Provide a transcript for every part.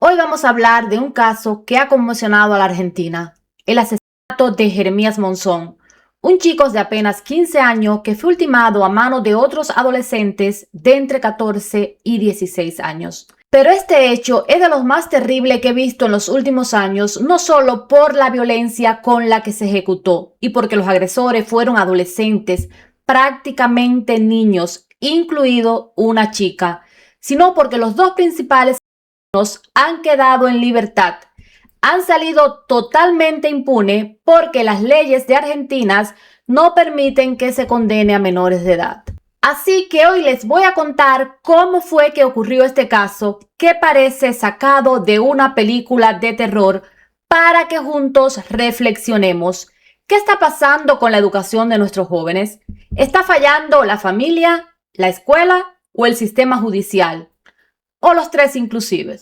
Hoy vamos a hablar de un caso que ha conmocionado a la Argentina, el asesinato de Jeremías Monzón, un chico de apenas 15 años que fue ultimado a manos de otros adolescentes de entre 14 y 16 años. Pero este hecho es de los más terribles que he visto en los últimos años, no solo por la violencia con la que se ejecutó y porque los agresores fueron adolescentes, prácticamente niños, incluido una chica, sino porque los dos principales han quedado en libertad. Han salido totalmente impunes porque las leyes de Argentina no permiten que se condene a menores de edad. Así que hoy les voy a contar cómo fue que ocurrió este caso, que parece sacado de una película de terror, para que juntos reflexionemos. ¿Qué está pasando con la educación de nuestros jóvenes? ¿Está fallando la familia, la escuela o el sistema judicial? O los tres inclusive.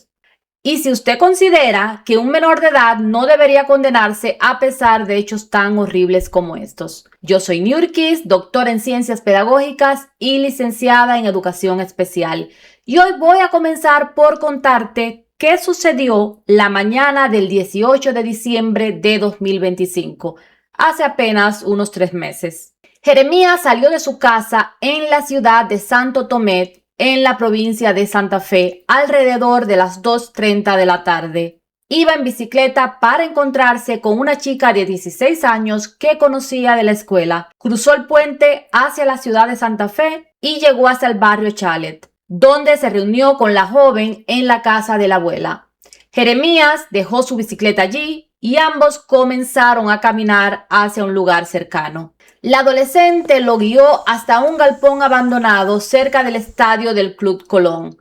Y si usted considera que un menor de edad no debería condenarse a pesar de hechos tan horribles como estos. Yo soy Niurkis, doctora en Ciencias Pedagógicas y licenciada en Educación Especial. Y hoy voy a comenzar por contarte qué sucedió la mañana del 18 de diciembre de 2025, hace apenas unos 3 meses. Jeremías salió de su casa en la ciudad de Santo Tomé, en la provincia de Santa Fe, alrededor de las 2:30 de la tarde. Iba en bicicleta para encontrarse con una chica de 16 años que conocía de la escuela. Cruzó el puente hacia la ciudad de Santa Fe y llegó hasta el barrio Chalet, donde se reunió con la joven en la casa de la abuela. Jeremías dejó su bicicleta allí y ambos comenzaron a caminar hacia un lugar cercano. La adolescente lo guió hasta un galpón abandonado cerca del estadio del Club Colón.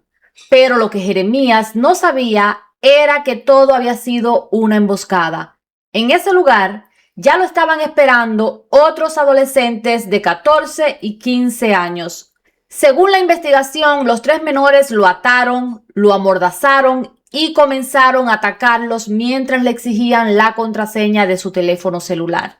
Pero lo que Jeremías no sabía era que todo había sido una emboscada. En ese lugar ya lo estaban esperando otros adolescentes de 14 y 15 años. Según la investigación, los 3 menores lo ataron, lo amordazaron y comenzaron a atacarlos mientras le exigían la contraseña de su teléfono celular.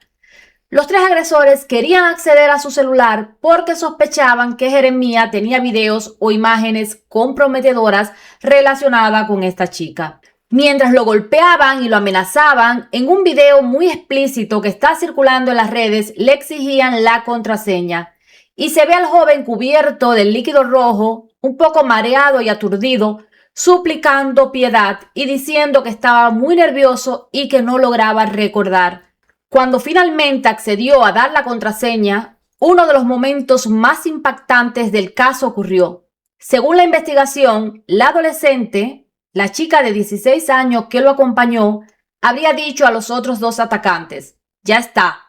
Los 3 agresores querían acceder a su celular porque sospechaban que Jeremías tenía videos o imágenes comprometedoras relacionadas con esta chica. Mientras lo golpeaban y lo amenazaban, en un video muy explícito que está circulando en las redes, le exigían la contraseña. Y se ve al joven cubierto del líquido rojo, un poco mareado y aturdido, suplicando piedad y diciendo que estaba muy nervioso y que no lograba recordar. Cuando finalmente accedió a dar la contraseña, uno de los momentos más impactantes del caso ocurrió. Según la investigación, la adolescente, la chica de 16 años que lo acompañó, habría dicho a los otros 2 atacantes: "Ya está,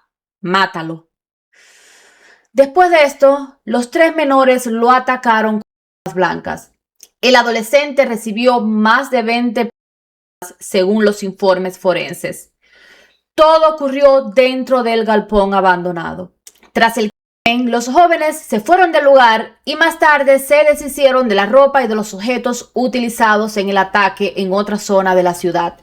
mátalo". Después de esto, los 3 menores lo atacaron con armas blancas. El adolescente recibió más de 20 según los informes forenses. Todo ocurrió dentro del galpón abandonado. Tras el crimen, los jóvenes se fueron del lugar y más tarde se deshicieron de la ropa y de los objetos utilizados en el ataque en otra zona de la ciudad.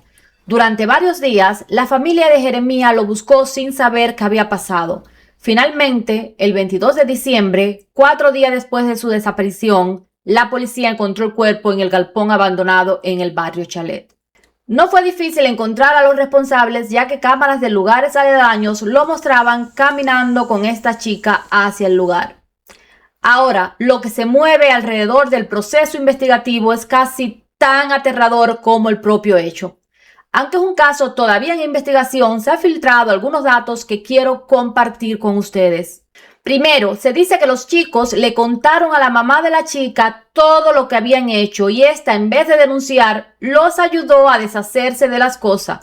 Durante varios días, la familia de Jeremías lo buscó sin saber qué había pasado. Finalmente, el 22 de diciembre, 4 días después de su desaparición, la policía encontró el cuerpo en el galpón abandonado en el barrio Chalet. No fue difícil encontrar a los responsables, ya que cámaras de lugares aledaños lo mostraban caminando con esta chica hacia el lugar. Ahora, lo que se mueve alrededor del proceso investigativo es casi tan aterrador como el propio hecho. Aunque es un caso todavía en investigación, se han filtrado algunos datos que quiero compartir con ustedes. Primero, se dice que los chicos le contaron a la mamá de la chica todo lo que habían hecho y esta, en vez de denunciar, los ayudó a deshacerse de las cosas.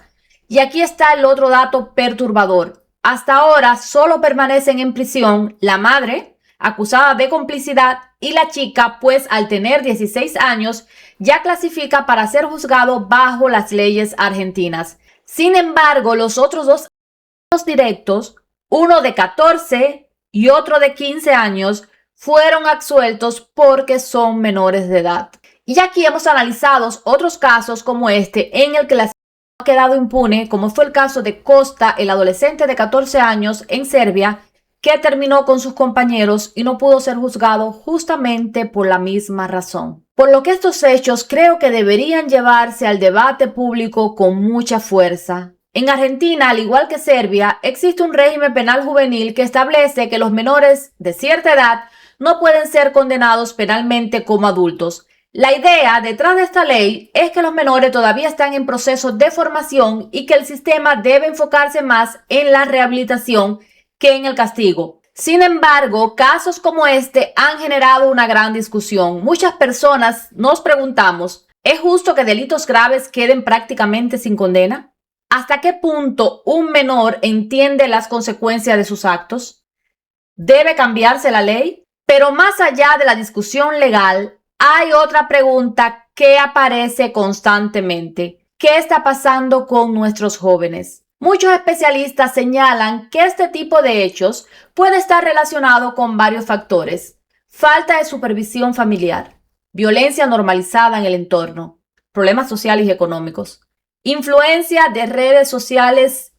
Y aquí está el otro dato perturbador. Hasta ahora solo permanecen en prisión la madre, acusada de complicidad, y la chica, pues al tener 16 años, ya clasifica para ser juzgado bajo las leyes argentinas. Sin embargo, los otros 2 directos, uno de 14 y otro de 15 años, fueron absueltos porque son menores de edad. Y aquí hemos analizado otros casos como este en el que la ha quedado impune, como fue el caso de Costa, el adolescente de 14 años en Serbia, que terminó con sus compañeros y no pudo ser juzgado justamente por la misma razón. Por lo que estos hechos creo que deberían llevarse al debate público con mucha fuerza. En Argentina, al igual que Serbia, existe un régimen penal juvenil que establece que los menores de cierta edad no pueden ser condenados penalmente como adultos. La idea detrás de esta ley es que los menores todavía están en proceso de formación y que el sistema debe enfocarse más en la rehabilitación que en el castigo. Sin embargo, casos como este han generado una gran discusión. Muchas personas nos preguntamos, ¿es justo que delitos graves queden prácticamente sin condena? ¿Hasta qué punto un menor entiende las consecuencias de sus actos? ¿Debe cambiarse la ley? Pero más allá de la discusión legal, hay otra pregunta que aparece constantemente. ¿Qué está pasando con nuestros jóvenes? Muchos especialistas señalan que este tipo de hechos puede estar relacionado con varios factores. Falta de supervisión familiar, violencia normalizada en el entorno, problemas sociales y económicos, influencia de redes sociales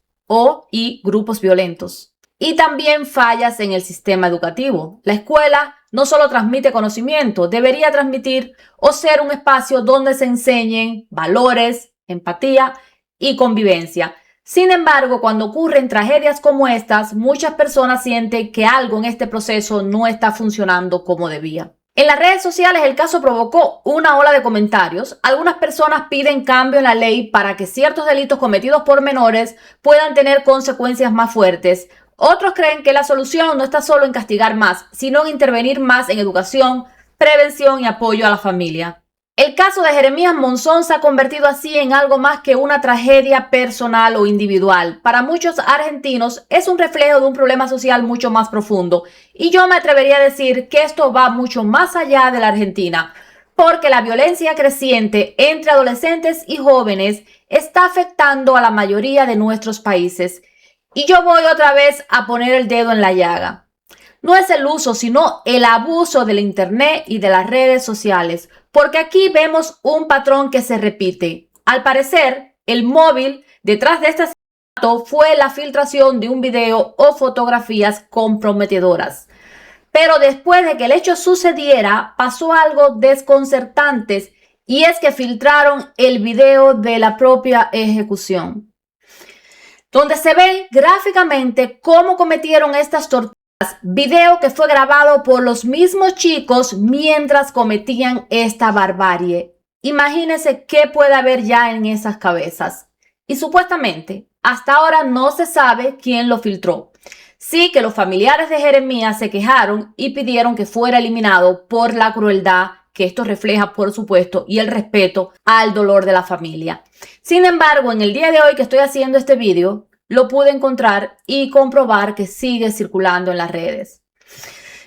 y grupos violentos. Y también fallas en el sistema educativo. La escuela no solo transmite conocimiento, debería transmitir o ser un espacio donde se enseñen valores, empatía y convivencia. Sin embargo, cuando ocurren tragedias como estas, muchas personas sienten que algo en este proceso no está funcionando como debía. En las redes sociales el caso provocó una ola de comentarios. Algunas personas piden cambio en la ley para que ciertos delitos cometidos por menores puedan tener consecuencias más fuertes. Otros creen que la solución no está solo en castigar más, sino en intervenir más en educación, prevención y apoyo a la familia. El caso de Jeremías Monzón se ha convertido así en algo más que una tragedia personal o individual. Para muchos argentinos es un reflejo de un problema social mucho más profundo. Y yo me atrevería a decir que esto va mucho más allá de la Argentina, porque la violencia creciente entre adolescentes y jóvenes está afectando a la mayoría de nuestros países. Y yo voy otra vez a poner el dedo en la llaga. No es el uso, sino el abuso del internet y de las redes sociales, porque aquí vemos un patrón que se repite. Al parecer, el móvil detrás de este asesinato fue la filtración de un video o fotografías comprometedoras. Pero después de que el hecho sucediera, pasó algo desconcertante, y es que filtraron el video de la propia ejecución, donde se ve gráficamente cómo cometieron estas torturas. Video que fue grabado por los mismos chicos mientras cometían esta barbarie. Imagínense qué puede haber ya en esas cabezas. Y supuestamente, hasta ahora no se sabe quién lo filtró. Sí que los familiares de Jeremías se quejaron y pidieron que fuera eliminado por la crueldad que esto refleja, por supuesto, y el respeto al dolor de la familia. Sin embargo, en el día de hoy que estoy haciendo este video, lo pude encontrar y comprobar que sigue circulando en las redes.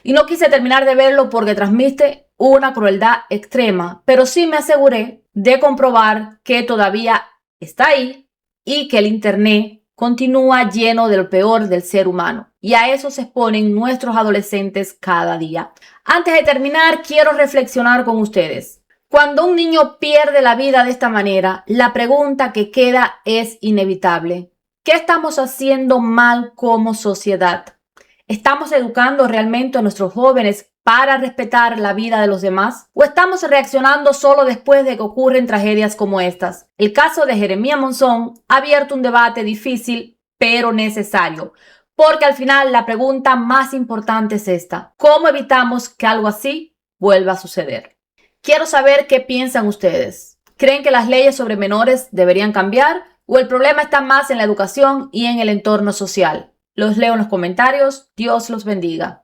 Y no quise terminar de verlo porque transmite una crueldad extrema, pero sí me aseguré de comprobar que todavía está ahí y que el internet continúa lleno de lo peor del ser humano. Y a eso se exponen nuestros adolescentes cada día. Antes de terminar, quiero reflexionar con ustedes. Cuando un niño pierde la vida de esta manera, la pregunta que queda es inevitable. ¿Qué estamos haciendo mal como sociedad? ¿Estamos educando realmente a nuestros jóvenes para respetar la vida de los demás? ¿O estamos reaccionando solo después de que ocurren tragedias como estas? El caso de Jeremías Monzón ha abierto un debate difícil, pero necesario. Porque al final la pregunta más importante es esta. ¿Cómo evitamos que algo así vuelva a suceder? Quiero saber qué piensan ustedes. ¿Creen que las leyes sobre menores deberían cambiar? ¿O el problema está más en la educación y en el entorno social? Los leo en los comentarios. Dios los bendiga.